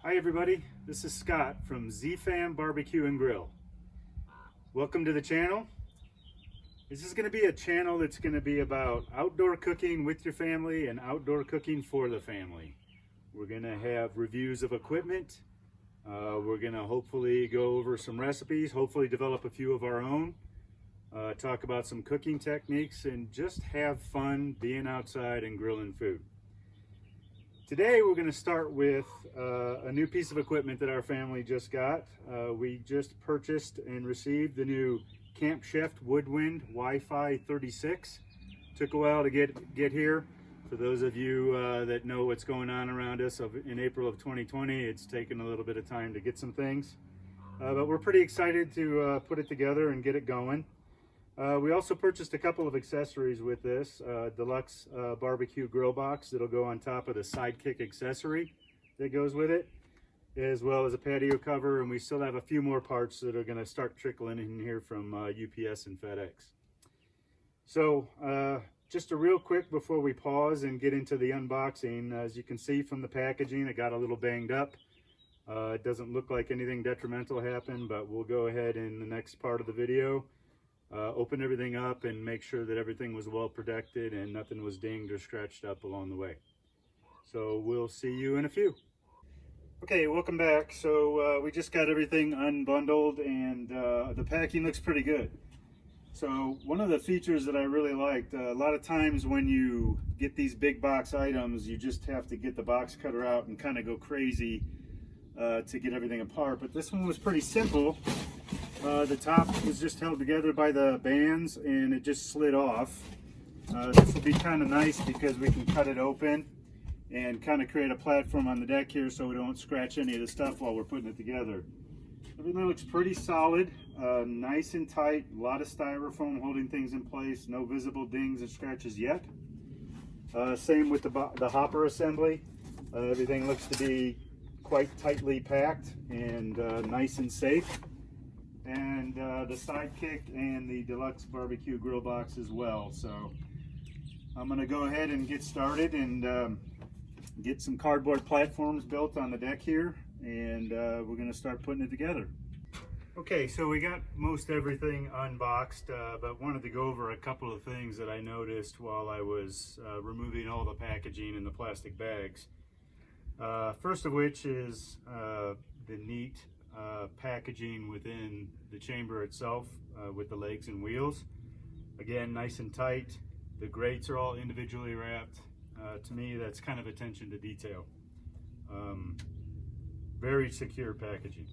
Hi everybody, this is Scott from Z-Fam Barbecue and Grill. Welcome to the channel. This is going to be a channel that's going to be about outdoor cooking with your family and outdoor cooking for the family. We're going to have reviews of equipment. We're going to hopefully go over some recipes, hopefully develop a few of our own, talk about some cooking techniques, and just have fun being outside and grilling food. Today we're going to start with a new piece of equipment that our family just got. We just purchased and received the new Camp Chef Woodwind WiFi 36. Took a while to get here. For those of you that know what's going on around us in April of 2020, it's taken a little bit of time to get some things. But we're pretty excited to put it together and get it going. We also purchased a couple of accessories with this. Deluxe barbecue grill box that'll go on top of the Sidekick accessory that goes with it, as well as a patio cover, and we still have a few more parts that are going to start trickling in here from UPS and FedEx. So just a real quick before we pause and get into the unboxing, as you can see from the packaging, it got a little banged up. It doesn't look like anything detrimental happened, but we'll go ahead in the next part of the video open everything up and make sure that everything was well protected and nothing was dinged or scratched up along the way. So we'll see you in a few. Okay, welcome back. So we just got everything unbundled, and the packing looks pretty good. So one of the features that I really liked, a lot of times when you get these big box items, you just have to get the box cutter out and kind of go crazy to get everything apart. But this one was pretty simple. The top was just held together by the bands and it just slid off. This will be kind of nice because we can cut it open and kind of create a platform on the deck here so we don't scratch any of the stuff while we're putting it together. Everything looks pretty solid, nice and tight, a lot of styrofoam holding things in place, no visible dings and scratches yet. Same with the hopper assembly. Everything looks to be quite tightly packed and nice and safe. And the Sidekick and the deluxe barbecue grill box as well. So I'm going to go ahead and get started and get some cardboard platforms built on the deck here, and we're going to start putting it together. Okay, so we got most everything unboxed, but wanted to go over a couple of things that I noticed while I was removing all the packaging and the plastic bags. First of which is the neat packaging within the chamber itself with the legs and wheels. Again, nice and tight. The grates are all individually wrapped. To me, that's kind of attention to detail. Very secure packaging.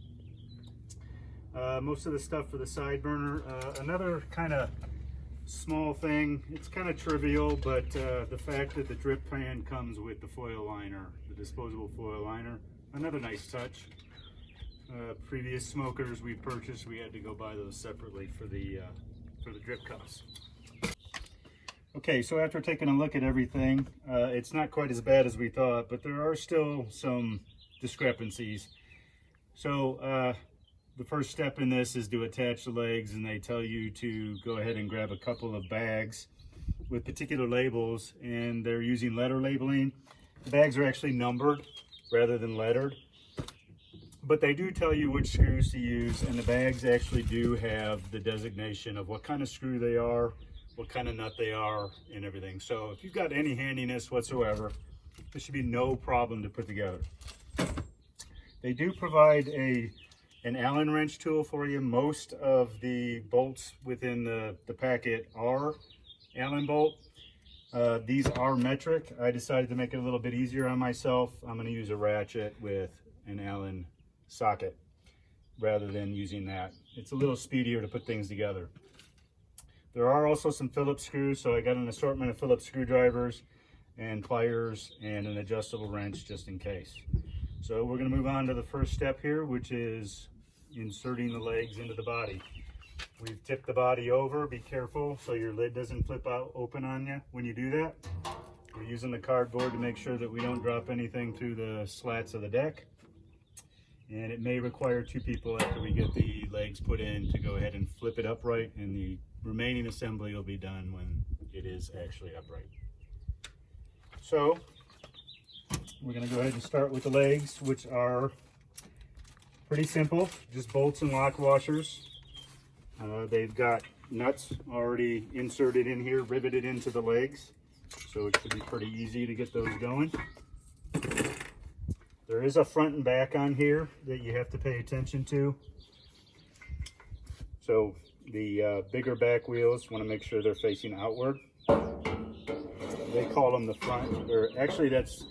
Most of the stuff for the side burner. Another kind of small thing, it's kind of trivial, but the fact that the drip pan comes with the foil liner, the disposable foil liner, another nice touch. Previous smokers we purchased, we had to go buy those separately for the drip cups. Okay, so after taking a look at everything, it's not quite as bad as we thought, but there are still some discrepancies. So the first step in this is to attach the legs, and they tell you to go ahead and grab a couple of bags with particular labels, and they're using letter labeling. The bags are actually numbered rather than lettered. But they do tell you which screws to use, and the bags actually do have the designation of what kind of screw they are, what kind of nut they are, and everything. So if you've got any handiness whatsoever, this should be no problem to put together. They do provide an Allen wrench tool for you. Most of the bolts within the packet are Allen bolt. These are metric. I decided to make it a little bit easier on myself. I'm going to use a ratchet with an Allen socket rather than using that. It's a little speedier to put things together. There are also some Phillips screws, so I got an assortment of Phillips screwdrivers and pliers and an adjustable wrench just in case. So we're going to move on to the first step here, which is inserting the legs into the body. We've tipped the body over. Be careful so your lid doesn't flip out open on you when you do that. We're using the cardboard to make sure that we don't drop anything through the slats of the deck. And it may require two people after we get the legs put in to go ahead and flip it upright, and the remaining assembly will be done when it is actually upright. So we're going to go ahead and start with the legs, which are Pretty simple, just bolts and lock washers. They've got nuts already inserted in here, riveted into the legs, so it should be pretty easy to get those going. There is a front and back on here that you have to pay attention to. So the bigger back wheels, want to make sure they're facing outward. They call them the front, or actually that's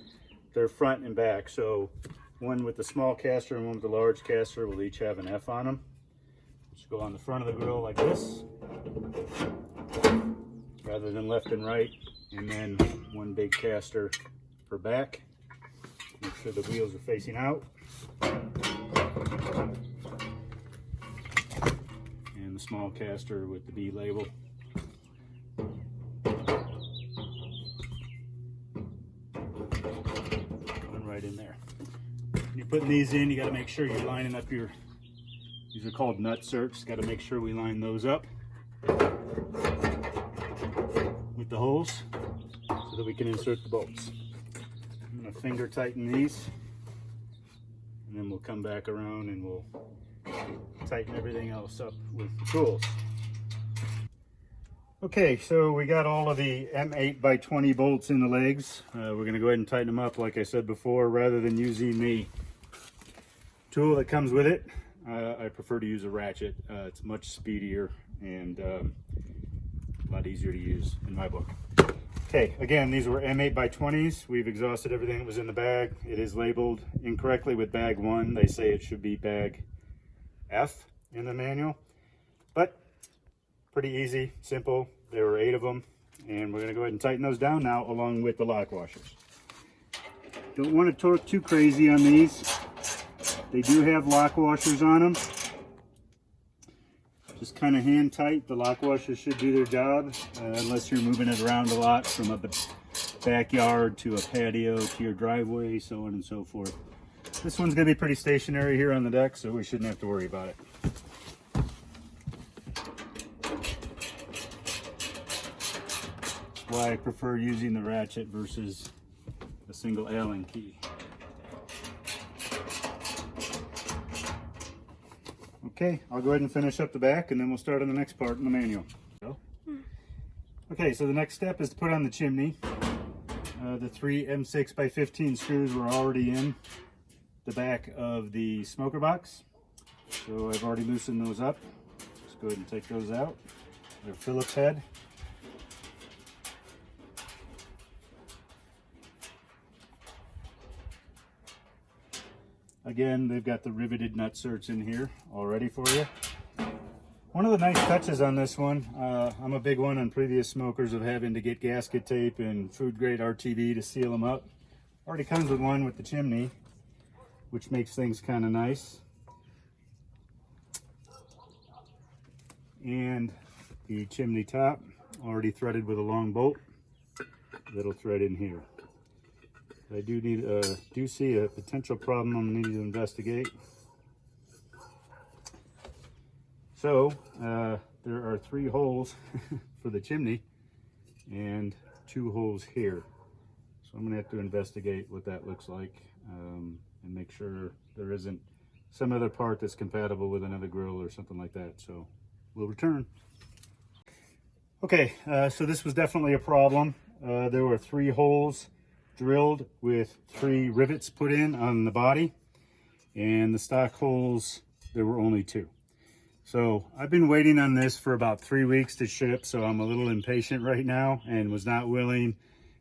their front and back. So one with the small caster and one with the large caster will each have an F on them. Just go on the front of the grill like this, rather than left and right, and then one big caster for back. Make sure the wheels are facing out. And the small caster with the B label. Going right in there. When you're putting these in, you got to make sure you're lining up your, these are called nut certs. Got to make sure we line those up with the holes so that we can insert the bolts. I'm going to finger tighten these, and then we'll come back around and we'll tighten everything else up with the tools. Okay, so we got all of the M8x20 bolts in the legs. We're going to go ahead and tighten them up like I said before. Rather than using the tool that comes with it, I prefer to use a ratchet. It's much speedier and a lot easier to use in my book. Okay, again, these were M8x20s. We've exhausted everything that was in the bag. It is labeled incorrectly with bag 1. They say it should be bag F in the manual, but pretty easy, simple. There were 8 of them, and we're gonna go ahead and tighten those down now along with the lock washers. Don't want to torque too crazy on these. They do have lock washers on them. Just kind of hand tight. The lock washers should do their job, unless you're moving it around a lot from a backyard to a patio to your driveway, so on and so forth. This one's going to be pretty stationary here on the deck, so we shouldn't have to worry about it. That's why I prefer using the ratchet versus a single Allen key. Okay, I'll go ahead and finish up the back and then we'll start on the next part in the manual. Okay, so the next step is to put on the chimney. The 3 M6x15 screws were already in the back of the smoker box. So I've already loosened those up. Let's go ahead and take those out. They're Phillips head. Again, they've got the riveted nut certs in here all ready for you. One of the nice touches on this one, I'm a big one on previous smokers of having to get gasket tape and food grade RTV to seal them up. Already comes with one with the chimney, which makes things kind of nice. And the chimney top already threaded with a long bolt that'll thread in here. I do see a potential problem I'm needing to investigate. So there are 3 holes for the chimney and 2 holes here. So I'm gonna have to investigate what that looks like and make sure there isn't some other part that's compatible with another grill or something like that. So we'll return. Okay, so this was definitely a problem. There were 3 holes drilled with 3 rivets put in on the body, and the stock holes, there were only 2. So I've been waiting on this for about 3 weeks to ship, so I'm a little impatient right now and was not willing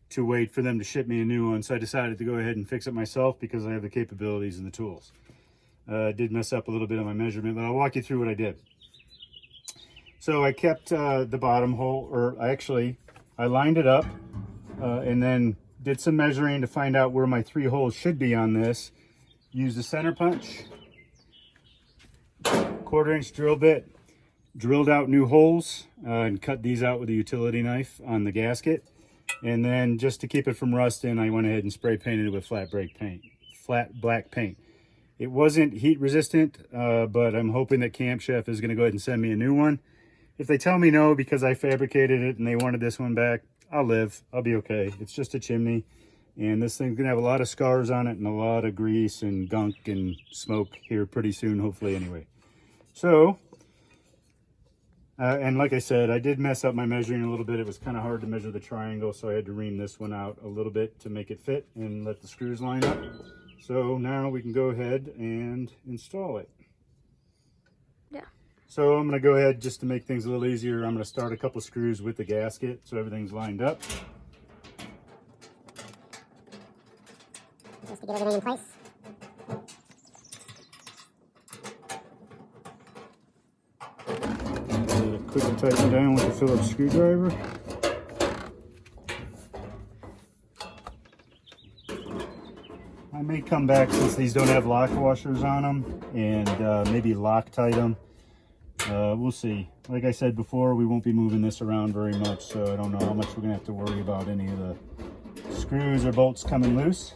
to wait for them to ship me a new one. So I decided to go ahead and fix it myself because I have the capabilities and the tools. I did mess up a little bit on my measurement, but I'll walk you through what I did. So I kept the bottom hole, or I lined it up and then did some measuring to find out where my 3 holes should be on this. Used a center punch, 1/4-inch drill bit, drilled out new holes and cut these out with a utility knife on the gasket. And then just to keep it from rusting, I went ahead and spray painted it with flat black paint. It wasn't heat resistant, but I'm hoping that Camp Chef is gonna go ahead and send me a new one. If they tell me no because I fabricated it and they wanted this one back, I'll live. I'll be okay. It's just a chimney. And this thing's gonna have a lot of scars on it and a lot of grease and gunk and smoke here pretty soon, hopefully anyway. So, and like I said, I did mess up my measuring a little bit. It was kind of hard to measure the triangle, so I had to ream this one out a little bit to make it fit and let the screws line up. So now we can go ahead and install it. Yeah. So I'm gonna go ahead, just to make things a little easier, I'm gonna start a couple screws with the gasket so everything's lined up. Just to get everything in place. Quickly tighten down with the Phillips screwdriver. I may come back, since these don't have lock washers on them, and maybe Loctite them. We'll see. Like I said before, we won't be moving this around very much, so I don't know how much we're gonna have to worry about any of the screws or bolts coming loose.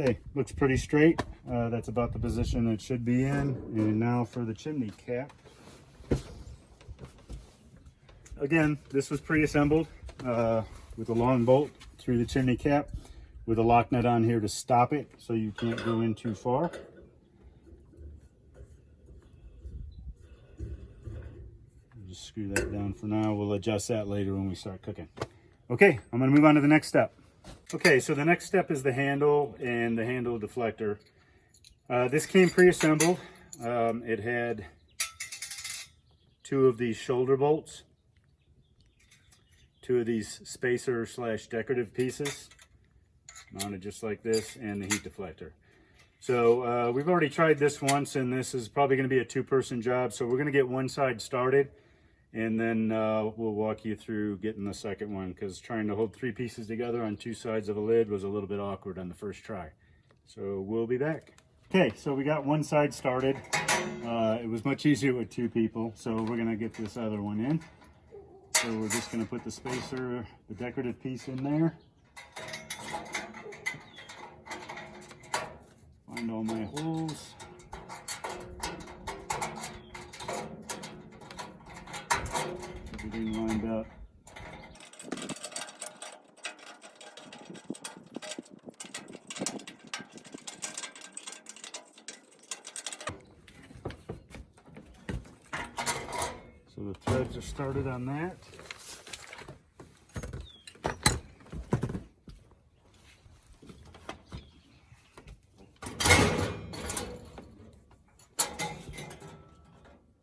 Okay, looks pretty straight. That's about the position it should be in. And now for the chimney cap. Again, this was pre-assembled with a long bolt through the chimney cap with a lock nut on here to stop it so you can't go in too far. Just screw that down for now. We'll adjust that later when we start cooking. Okay, I'm gonna move on to the next step. Okay, so the next step is the handle and the handle deflector. This came pre-assembled. It had 2 of these shoulder bolts, 2 of these spacer / decorative pieces, mounted just like this, and the heat deflector. So we've already tried this once, and this is probably gonna be a 2-person job. So we're gonna get one side started, and then we'll walk you through getting the second one, because trying to hold 3 pieces together on 2 sides of a lid was a little bit awkward on the first try. So we'll be back. Okay, so we got one side started. It was much easier with 2 people, so we're gonna get this other one in. So we're just gonna put the spacer, the decorative piece in there. Find all my holes. Everything lined up. So the threads are started on that.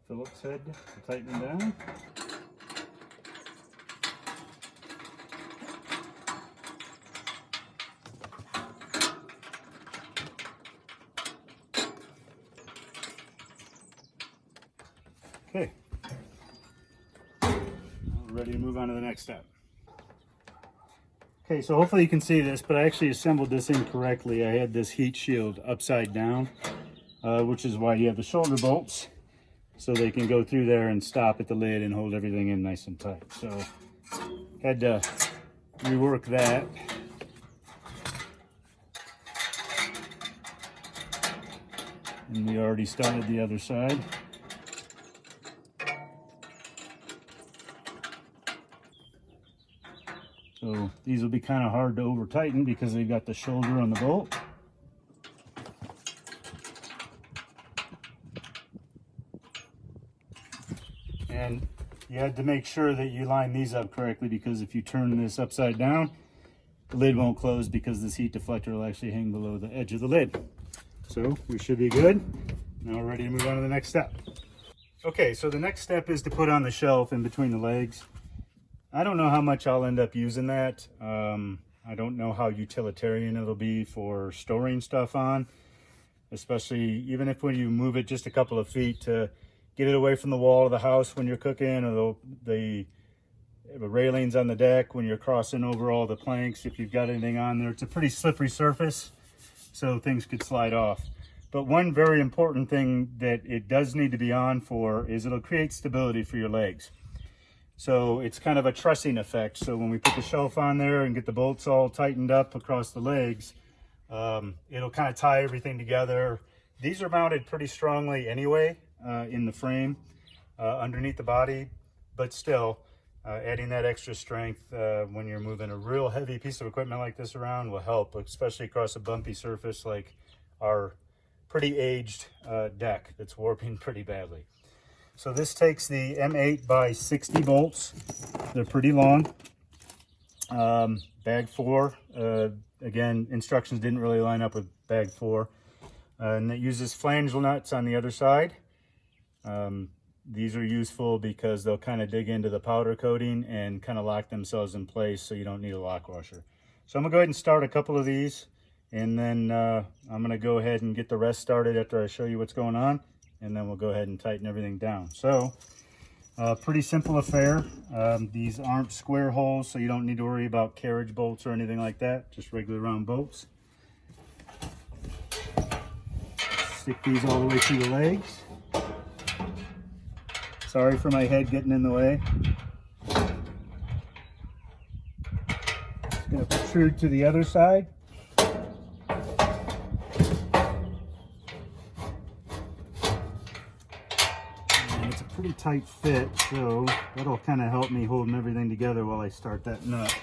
Phillips head to tighten down. Okay, now we're ready to move on to the next step. Okay, so hopefully you can see this, but I actually assembled this incorrectly. I had this heat shield upside down, which is why you have the shoulder bolts, so they can go through there and stop at the lid and hold everything in nice and tight. So had to rework that. And we already started the other side. So these will be kind of hard to over tighten because they've got the shoulder on the bolt. And you had to make sure that you line these up correctly, because if you turn this upside down, the lid won't close, because this heat deflector will actually hang below the edge of the lid. So we should be good. Now we're ready to move on to the next step. Okay, so the next step is to put on the shelf in between the legs. I don't know how much I'll end up using that. I don't know how utilitarian it'll be for storing stuff on, especially even if when you move it just a couple of feet to get it away from the wall of the house when you're cooking, or the railings on the deck when you're crossing over all the planks. If you've got anything on there, it's a pretty slippery surface, so things could slide off. But one very important thing that it does need to be on for is it'll create stability for your legs. So it's kind of a trussing effect. So when we put the shelf on there and get the bolts all tightened up across the legs, it'll kind of tie everything together. These are mounted pretty strongly anyway in the frame underneath the body, but still, Adding that extra strength when you're moving a real heavy piece of equipment like this around will help, especially across a bumpy surface like our pretty aged deck that's warping pretty badly. So this takes the M8 by 60 bolts. They're pretty long. Bag 4, again, instructions didn't really line up with bag 4. And it uses flange nuts on the other side. These are useful because they'll kind of dig into the powder coating and kind of lock themselves in place, so you don't need a lock washer. So I'm gonna go ahead and start a couple of these, and then I'm gonna go ahead and get the rest started after I show you what's going on, and then we'll go ahead and tighten everything down. So pretty simple affair. These aren't square holes, so you don't need to worry about carriage bolts or anything like that, just regular round bolts. Stick these all the way through the legs. Sorry for my head getting in the way. It's going to protrude to the other side. And it's a pretty tight fit, so that'll kind of help me holding everything together while I start that nut.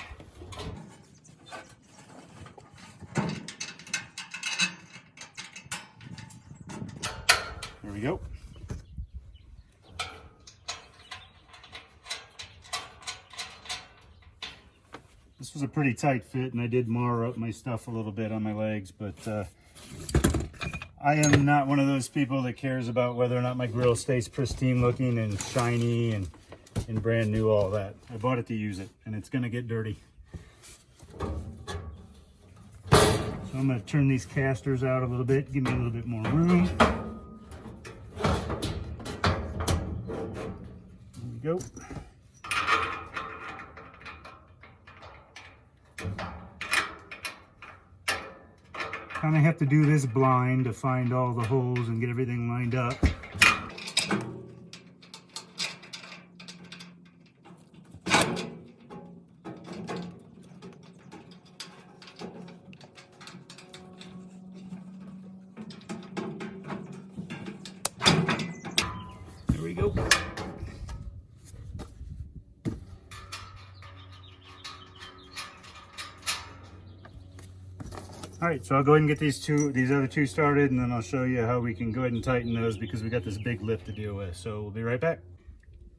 There we go. This was a pretty tight fit, and I did mar up my stuff a little bit on my legs, but I am not one of those people that cares about whether or not my grill stays pristine looking and shiny and brand new, all that. I bought it to use it, and it's gonna get dirty. So I'm gonna turn these casters out a little bit, give me a little bit more room. There we go. Kind of have to do this blind to find all the holes and get everything lined up. There we go. All right, so I'll go ahead and get these other two started, and then I'll show you how we can go ahead and tighten those because we got this big lift to deal with. So we'll be right back.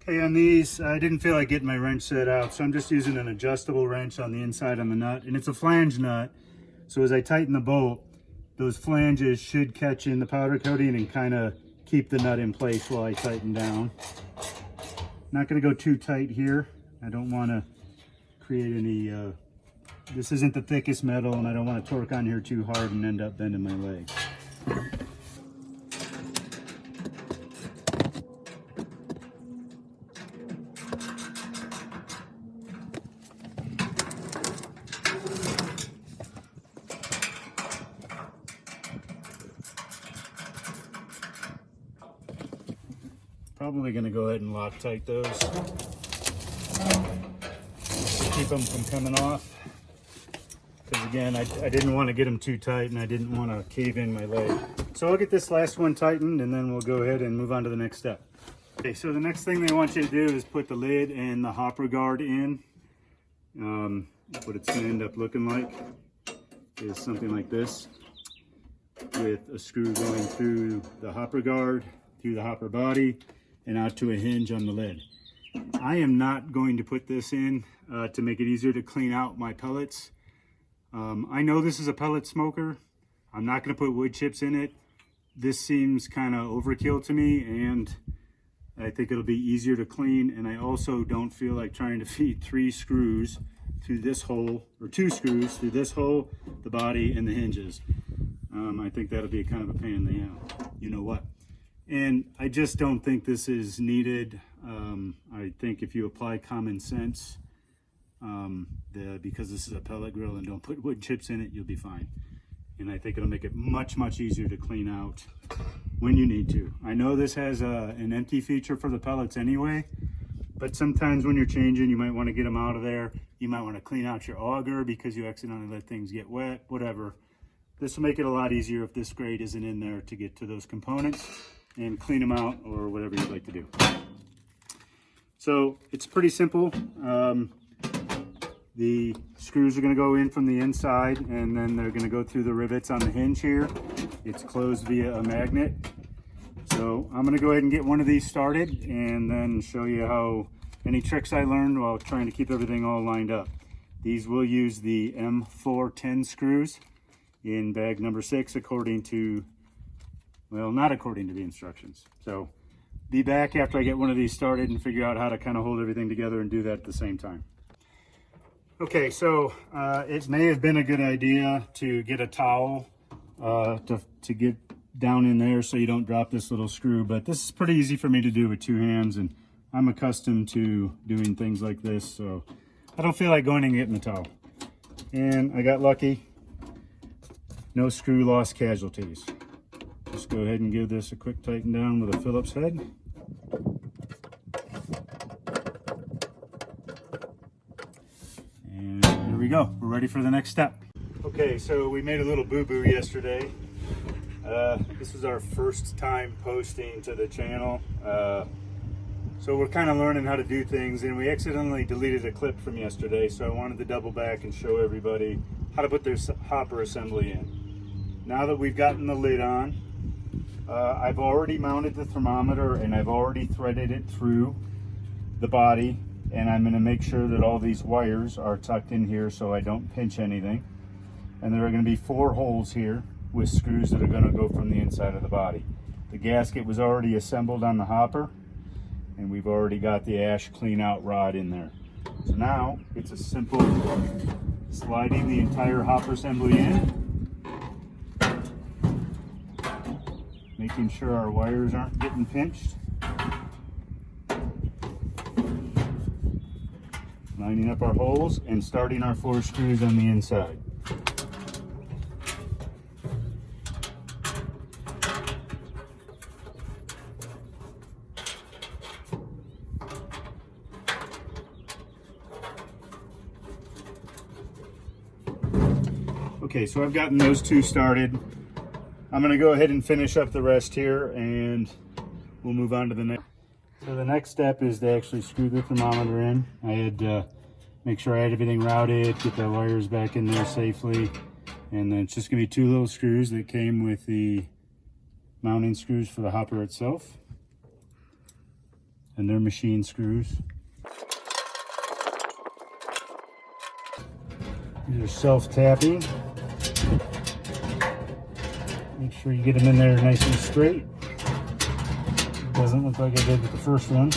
Okay, on these, I didn't feel like getting my wrench set out, so I'm just using an adjustable wrench on the inside on the nut, and it's a flange nut. So as I tighten the bolt, those flanges should catch in the powder coating and kind of keep the nut in place while I tighten down. Not going to go too tight here. I don't want to create any this isn't the thickest metal, and I don't want to torque on here too hard and end up bending my leg. Probably going to go ahead and Loctite those to keep them from coming off. Because again, I didn't want to get them too tight, and I didn't want to cave in my leg. So I'll get this last one tightened, and then we'll go ahead and move on to the next step. Okay, so the next thing they want you to do is put the lid and the hopper guard in. What it's going to end up looking like is something like this, with a screw going through the hopper guard, through the hopper body, and out to a hinge on the lid. I am not going to put this in to make it easier to clean out my pellets. I know this is a pellet smoker. I'm not going to put wood chips in it. This seems kind of overkill to me, and I think it'll be easier to clean. And I also don't feel like trying to feed 3 screws through this hole, or 2 screws through this hole, the body, and the hinges. I think that'll be kind of a pain in the you know what. And I just don't think this is needed. I think if you apply common sense, because this is a pellet grill and don't put wood chips in it, you'll be fine. And I think it'll make it much, much easier to clean out when you need to. I know this has an empty feature for the pellets anyway, but sometimes when you're changing, you might want to get them out of there. You might want to clean out your auger because you accidentally let things get wet, whatever. This will make it a lot easier if this grate isn't in there to get to those components and clean them out, or whatever you'd like to do. So it's pretty simple. The screws are going to go in from the inside, and then they're going to go through the rivets on the hinge here. It's closed via a magnet. So I'm going to go ahead and get one of these started and then show you how any tricks I learned while trying to keep everything all lined up. These will use the M410 screws in bag number 6 according to, well, not according to the instructions. So be back after I get one of these started and figure out how to kind of hold everything together and do that at the same time. Okay, so it may have been a good idea to get a towel to get down in there so you don't drop this little screw, but this is pretty easy for me to do with 2 hands, and I'm accustomed to doing things like this, so I don't feel like going and getting the towel. And I got lucky. No screw loss casualties. Just go ahead and give this a quick tighten down with a Phillips head. And there we go. We're ready for the next step. Okay, so we made a little boo-boo yesterday. This is our first time posting to the channel. So we're kind of learning how to do things, and we accidentally deleted a clip from yesterday, so I wanted to double back and show everybody how to put their hopper assembly in. Now that we've gotten the lid on, I've already mounted the thermometer and I've already threaded it through the body, and I'm going to make sure that all these wires are tucked in here so I don't pinch anything. And there are going to be 4 holes here with screws that are going to go from the inside of the body. The gasket was already assembled on the hopper, and we've already got the ash clean out rod in there. So now it's a simple sliding the entire hopper assembly in, making sure our wires aren't getting pinched, lining up our holes and starting our 4 screws on the inside. Okay, so I've gotten those 2 started. I'm going to go ahead and finish up the rest here, and we'll move on to the next. So the next step is to actually screw the thermometer in. I had to make sure I had everything routed, get the wires back in there safely, and then it's just going to be 2 little screws that came with the mounting screws for the hopper itself, and they're machine screws. These are self-tapping. Make sure you get them in there nice and straight. It doesn't look like I did with the first one.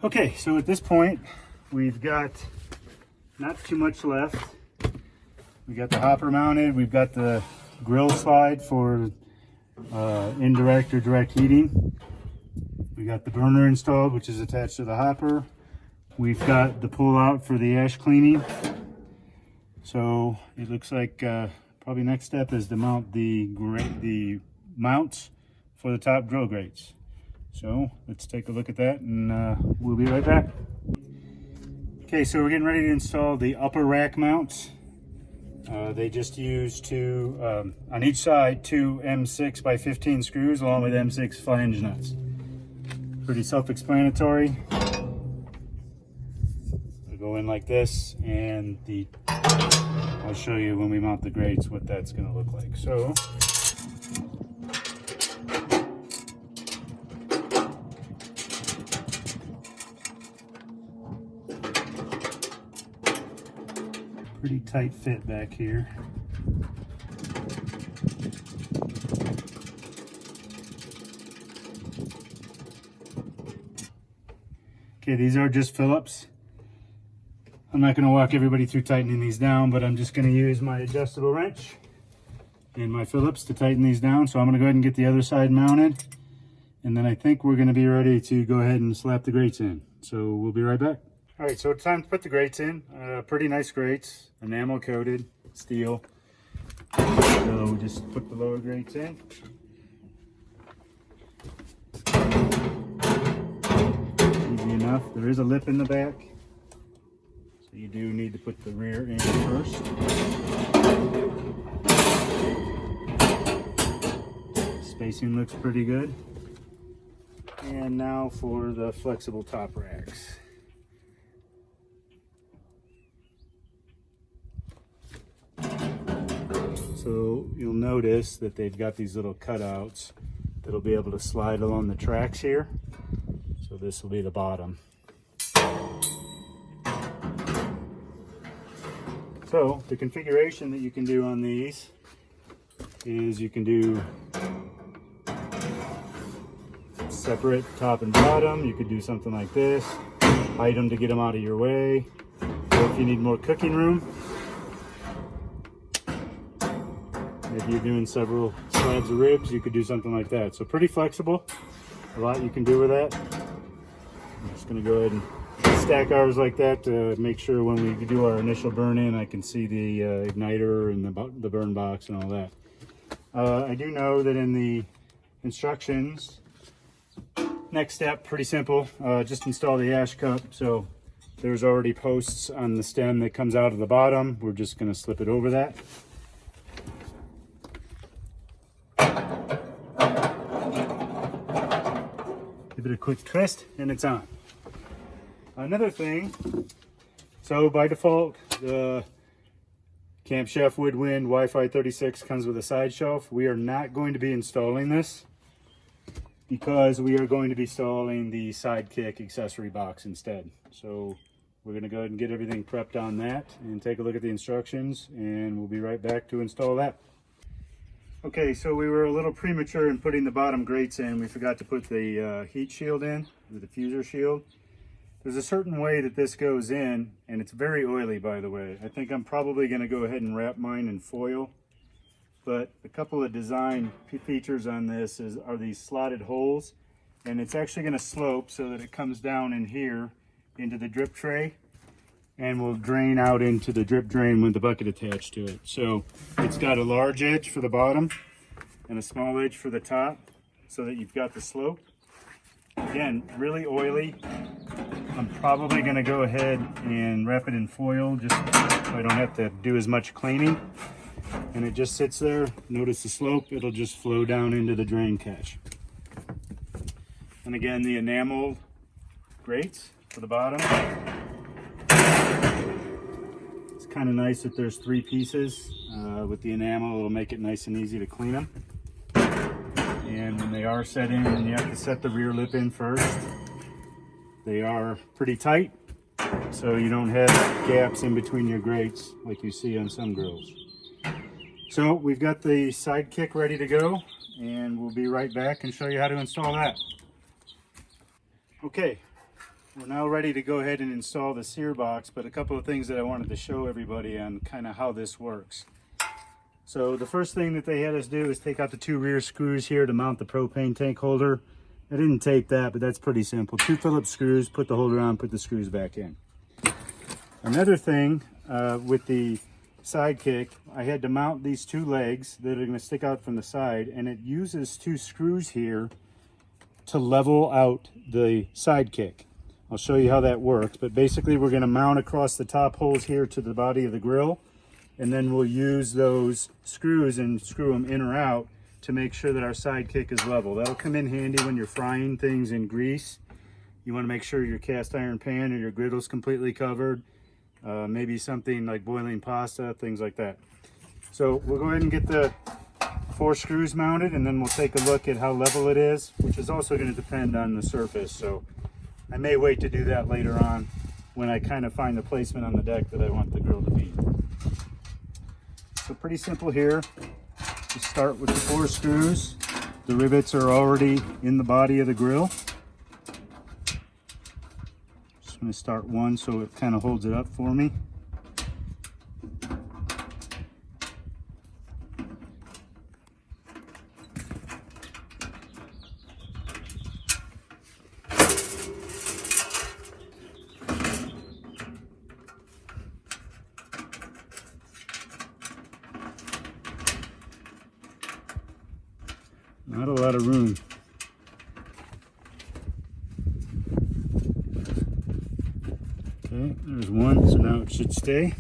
Okay, so at this point, we've got not too much left. We got the hopper mounted, we've got the grill slide for indirect or direct heating. We got the burner installed, which is attached to the hopper. We've got the pull out for the ash cleaning. So it looks like probably next step is to mount the mounts for the top drill grates. So let's take a look at that, and we'll be right back. Okay, so we're getting ready to install the upper rack mounts. They just use 2, on each side, 2 M6 by 15 screws along with M6 flange nuts. Pretty self-explanatory. They go in like this, and I'll show you when we mount the grates what that's going to look like. So pretty tight fit back here. Okay, these are just Phillips. I'm not going to walk everybody through tightening these down, but I'm just going to use my adjustable wrench and my Phillips to tighten these down. So I'm going to go ahead and get the other side mounted, and then I think we're going to be ready to go ahead and slap the grates in. So we'll be right back. All right, so it's time to put the grates in. Pretty nice grates, enamel coated steel. So we just put the lower grates in. Easy enough. There is a lip in the back, so you do need to put the rear in first. Spacing looks pretty good. And now for the flexible top racks. So you'll notice that they've got these little cutouts that'll be able to slide along the tracks here. So this will be the bottom. So the configuration that you can do on these is you can do separate top and bottom. You could do something like this, hide them to get them out of your way. Or if you need more cooking room, maybe you're doing several slabs of ribs, you could do something like that. So pretty flexible, a lot you can do with that. I'm just gonna go ahead and stack ours like that to make sure when we do our initial burn in, I can see the igniter and the burn box and all that. I do know that in the instructions, next step, pretty simple, just install the ash cup. So there's already posts on the stem that comes out of the bottom. We're just gonna slip it over that. Give it a quick twist and it's on. Another thing, so by default, the Camp Chef Woodwind WiFi 36 comes with a side shelf. We are not going to be installing this because we are going to be installing the Sidekick accessory box instead. So we're going to go ahead and get everything prepped on that and take a look at the instructions, and we'll be right back to install that. Okay, so we were a little premature in putting the bottom grates in. We forgot to put the heat shield in, the diffuser shield. There's a certain way that this goes in, and it's very oily, by the way. I think I'm probably going to go ahead and wrap mine in foil. But a couple of design features on this are these slotted holes, and it's actually going to slope so that it comes down in here into the drip tray and will drain out into the drip drain with the bucket attached to it. So it's got a large edge for the bottom and a small edge for the top so that you've got the slope. Again, really oily. I'm probably going to go ahead and wrap it in foil just so I don't have to do as much cleaning. And it just sits there. Notice the slope, it'll just flow down into the drain catch. And again, the enamel grates for the bottom. It's kind of nice that there's 3 pieces. With the enamel, it'll make it nice and easy to clean them. And when they are set in, and you have to set the rear lip in first, they are pretty tight, so you don't have gaps in between your grates like you see on some grills. So we've got the Sidekick ready to go, and we'll be right back and show you how to install that. Okay, we're now ready to go ahead and install the sear box, but a couple of things that I wanted to show everybody on kind of how this works. So the first thing that they had us do is take out the 2 rear screws here to mount the propane tank holder. I didn't tape that, but that's pretty simple. 2 Phillips screws, put the holder on, put the screws back in. Another thing with the Sidekick, I had to mount these 2 legs that are going to stick out from the side, and it uses 2 screws here to level out the Sidekick. I'll show you how that works, but basically we're going to mount across the top holes here to the body of the grill, and then we'll use those screws and screw them in or out to make sure that our Sidekick is level. That'll come in handy when you're frying things in grease. You want to make sure your cast iron pan or your griddle's completely covered. Maybe something like boiling pasta, things like that. So we'll go ahead and get the 4 screws mounted, and then we'll take a look at how level it is, which is also going to depend on the surface. So I may wait to do that later on when I kind of find the placement on the deck that I want the grill to be. So pretty simple here. Just start with the 4 screws. The rivets are already in the body of the grill. Just going to start one so it kind of holds it up for me. Not a lot of room. Okay, there's one, so now it should stay.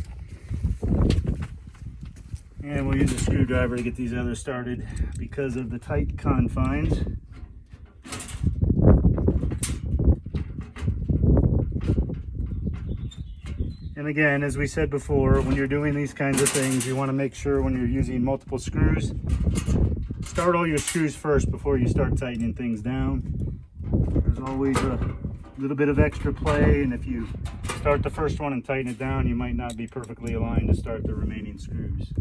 And we'll use a screwdriver to get these others started because of the tight confines. And again, as we said before, when you're doing these kinds of things, you want to make sure when you're using multiple screws, start all your screws first before you start tightening things down. There's always a little bit of extra play, and if you start the first one and tighten it down, you might not be perfectly aligned to start the remaining screws.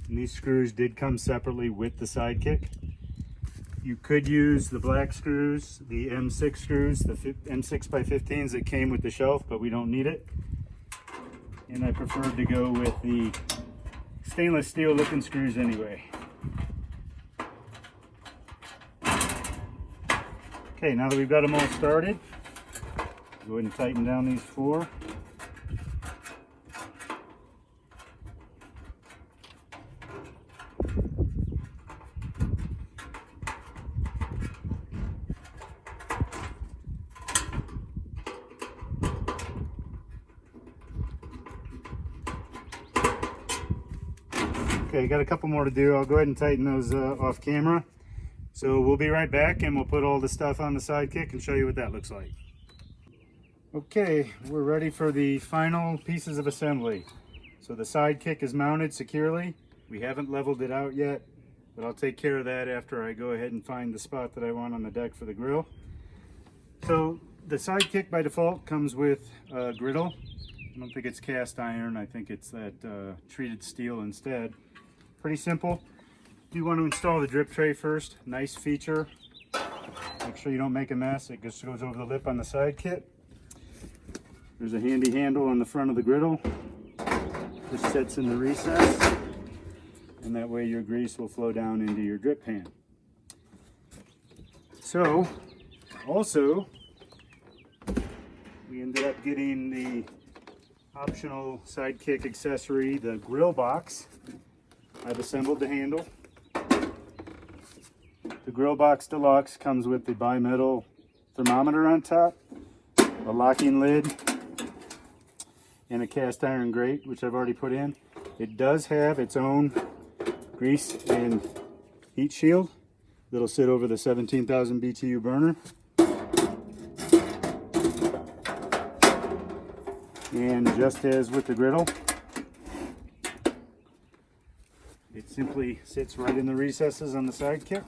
And these screws did come separately with the sidekick. You could use the black screws, the M6 screws, the M6x15s that came with the shelf, but we don't need it. And I preferred to go with the stainless steel looking screws anyway. Okay, now that we've got them all started, go ahead and tighten down these four. Okay, got a couple more to do. I'll go ahead and tighten those off camera. So we'll be right back and we'll put all the stuff on the sidekick and show you what that looks like. Okay, we're ready for the final pieces of assembly. So the sidekick is mounted securely. We haven't leveled it out yet, but I'll take care of that after I go ahead and find the spot that I want on the deck for the grill. So the sidekick by default comes with a griddle. I don't think it's cast iron. I think it's that treated steel instead. Pretty simple. You want to install the drip tray first. Nice feature. Make sure you don't make a mess. It just goes over the lip on the sidekick. There's a handy handle on the front of the griddle. Just sits in the recess, and that way your grease will flow down into your drip pan. So, also, we ended up getting the optional sidekick accessory, the grill box. I've assembled the handle. The grill box deluxe comes with the bimetal thermometer on top, a locking lid, and a cast iron grate, which I've already put in. It does have its own grease and heat shield that'll sit over the 17,000 BTU burner. And just as with the griddle, it simply sits right in the recesses on the sidekick.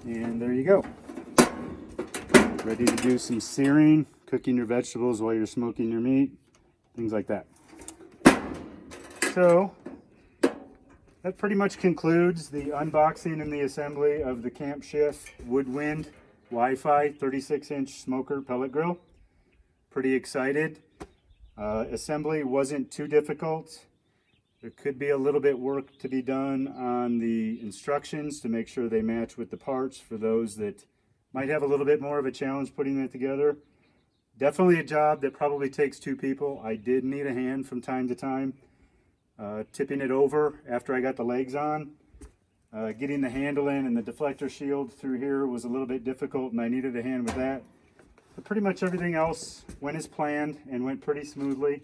And there you go. Ready to do some searing, cooking your vegetables while you're smoking your meat, things like that. So that pretty much concludes the unboxing and the assembly of the Camp Chef Woodwind WiFi 36-inch smoker pellet grill. Pretty excited. Assembly wasn't too difficult. There could be a little bit work to be done on the instructions to make sure they match with the parts for those that might have a little bit more of a challenge putting it together. Definitely a job that probably takes two people. I did need a hand from time to time. Tipping it over after I got the legs on. Getting the handle in and the deflector shield through here was a little bit difficult, and I needed a hand with that. But pretty much everything else went as planned and went pretty smoothly.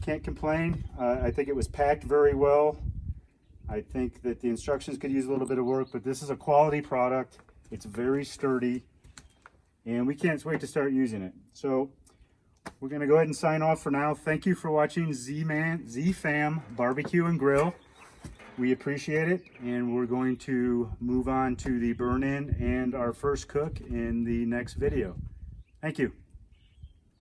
Can't complain. I think it was packed very well. I think that the instructions could use a little bit of work, but this is a quality product. It's very sturdy, and we can't wait to start using it. So we're going to go ahead and sign off for now. Thank you for watching Z-Fam Barbecue and Grill. We appreciate it, and we're going to move on to the burn-in and our first cook in the next video. Thank you.